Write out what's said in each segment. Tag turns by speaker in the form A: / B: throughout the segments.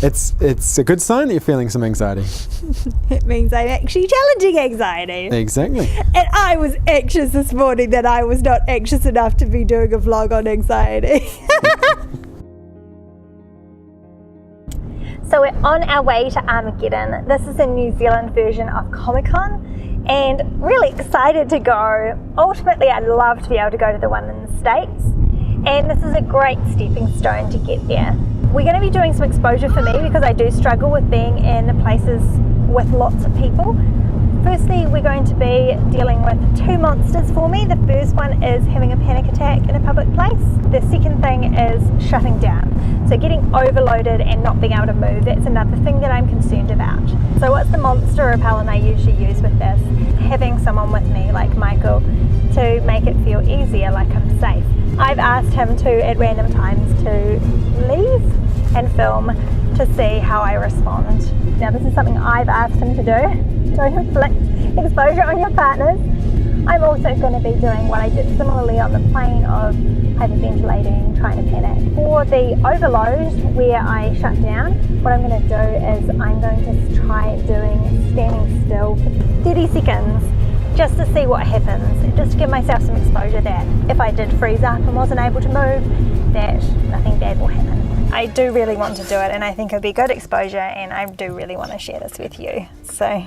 A: It's a good sign that you're feeling some anxiety.
B: It means I'm actually challenging anxiety.
A: Exactly.
B: And I was anxious this morning that I was not anxious enough to be doing a vlog on anxiety. So we're on our way to Armageddon. This is a New Zealand version of Comic-Con, and really excited to go. Ultimately, I'd love to be able to go to the one in the States, and this is a great stepping stone to get there. We're going to be doing some exposure for me because I do struggle with being in places with lots of people. Firstly, we're going to be dealing with two monsters for me. The first one is having a panic attack in a public place. The second thing is shutting down. So getting overloaded and not being able to move, that's another thing that I'm concerned about. So what's the monster repellent I usually use with this? Having someone with me like Michael to make it feel easier, like I'm safe. I've asked him to, at random times, to leave and film to see how I respond. Now this is something I've asked him to do. Don't inflict exposure on your partners. I'm also going to be doing what I did similarly on the plane of hyperventilating, trying to panic. For the overload where I shut down, what I'm going to do is I'm going to try doing standing still for 30 seconds just to see what happens, just to give myself some exposure that if I did freeze up and wasn't able to move, that nothing bad will happen. I do really want to do it, and I think it'd be good exposure, and I do really want to share this with you. So,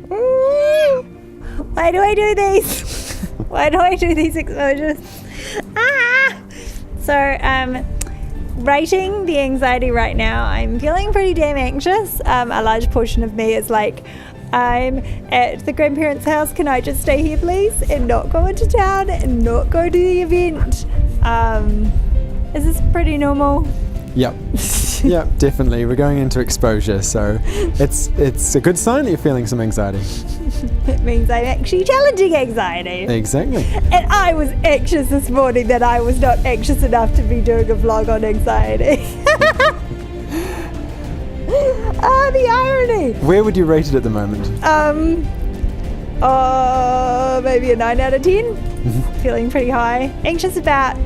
B: why do I do these? Why do I do these exposures? So, rating the anxiety right now, I'm feeling pretty damn anxious. A large portion of me is like, I'm at the grandparents' house, can I just stay here please and not go into town and not go to the event? Is this pretty normal?
A: Yep. Yep, definitely. We're going into exposure, so it's a good sign that you're feeling some anxiety.
B: It means I'm actually challenging anxiety.
A: Exactly.
B: And I was anxious this morning that I was not anxious enough to be doing a vlog on anxiety. The irony.
A: Where would you rate it at the moment?
B: Maybe a 9 out of 10. Feeling pretty high. Anxious about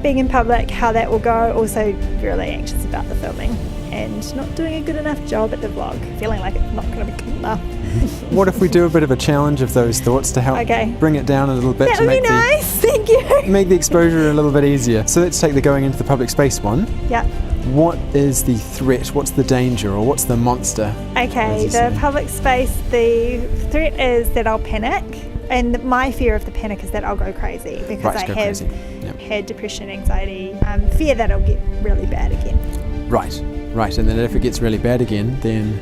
B: being in public, how that will go. Also really anxious about the filming and not doing a good enough job at the vlog. Feeling like it's not going to be good enough.
A: What if we do a bit of a challenge of those thoughts to help bring it down a little bit?
B: That would be nice. Thank you.
A: Make the exposure a little bit easier. So let's take the going into the public space one.
B: Yep.
A: What is the threat? What's the danger, or what's the monster?
B: Okay, the public space, the threat is that I'll panic, and my fear of the panic is that I'll go crazy because I have had depression, anxiety, fear that it'll get really bad again.
A: Right, and then if it gets really bad again, then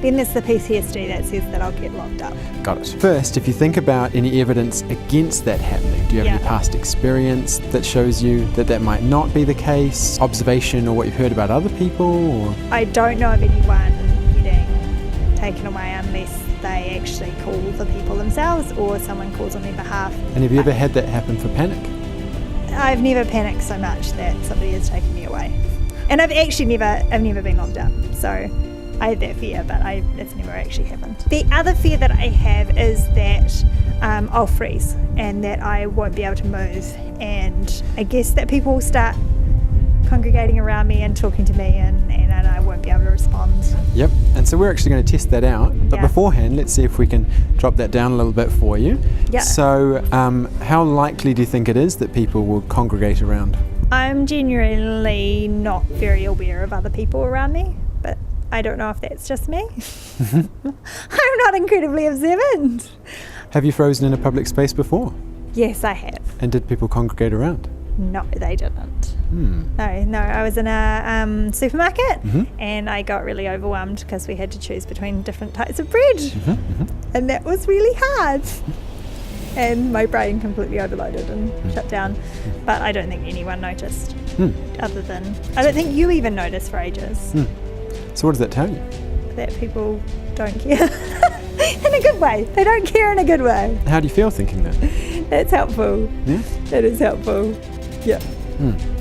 B: there's the PTSD that says that I'll get locked up.
A: Got it. First, if you think about any evidence against that happening, do you have any past experience that shows you that that might not be the case? Observation or what you've heard about other people? Or?
B: I don't know of anyone getting taken away unless they actually call the people themselves or someone calls on their behalf.
A: And have you ever had that happen for panic?
B: I've never panicked so much that somebody has taken me away. And I've never been locked up. So I have that fear, but it's never actually happened. The other fear that I have is that I'll freeze and that I won't be able to move, and I guess that people will start congregating around me and talking to me, and I won't be able to respond.
A: Yep, and so we're actually going to test that out, but beforehand let's see if we can drop that down a little bit for you. Yeah. So how likely do you think it is that people will congregate around?
B: I'm genuinely not very aware of other people around me, but I don't know if that's just me. I'm not incredibly observant.
A: Have you frozen in a public space before?
B: Yes, I have.
A: And did people congregate around?
B: No, they didn't. No, I was in a supermarket and I got really overwhelmed because we had to choose between different types of bread. And that was really hard. And my brain completely overloaded and shut down. But I don't think anyone noticed, other than, I don't think you even noticed for ages.
A: So what does that tell you?
B: That people don't care. In a good way. They don't care in a good way.
A: How do you feel thinking that?
B: That's helpful.
A: Yeah?
B: That is helpful. Yeah.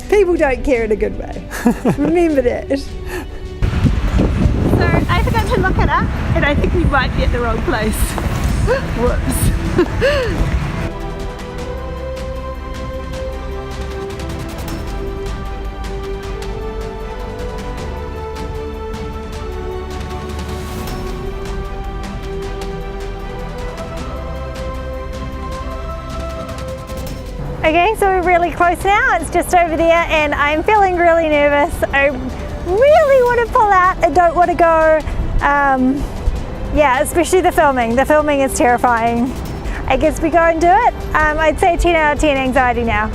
B: People don't care in a good way. Remember that. So I forgot to look it up and I think we might be at the wrong place. Whoops. Okay, so we're really close now. It's just over there and I'm feeling really nervous. I really want to pull out. I don't want to go. Yeah, especially the filming. The filming is terrifying. I guess we go and do it. I'd say 10 out of 10 anxiety now.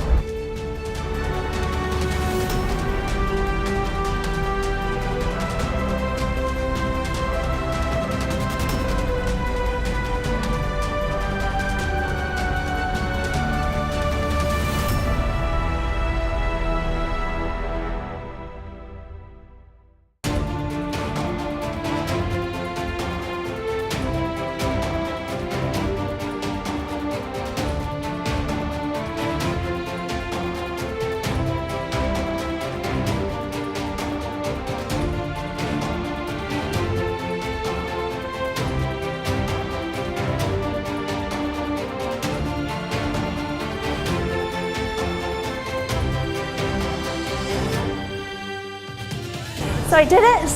B: So I did it.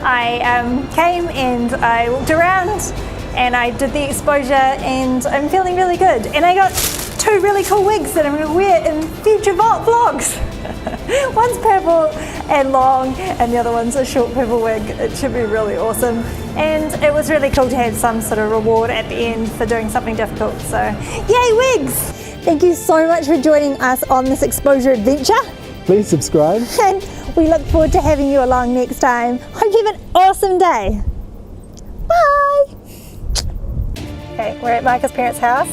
B: I came and I walked around and I did the exposure and I'm feeling really good. And I got 2 really cool wigs that I'm going to wear in future vlogs. One's purple and long and the other one's a short purple wig. It should be really awesome. And it was really cool to have some sort of reward at the end for doing something difficult. So yay, wigs! Thank you so much for joining us on this exposure adventure.
A: Please subscribe.
B: And we look forward to having you along next time. Hope you have an awesome day. Bye. Okay, we're at Micah's parents' house,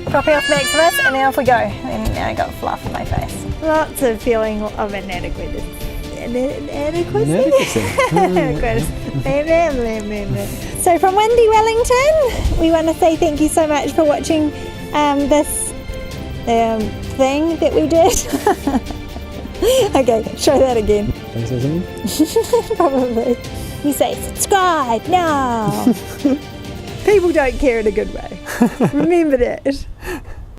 B: dropping off Maximus, and then off we go. And now I got fluff on my face. Lots of feeling of inadequacy. So from Wendy Wellington, we want to say thank you so much for watching this thing that we did. Okay, show that again.
A: Can I say something?
B: Probably. You say subscribe now. People don't care in a good way. Remember that.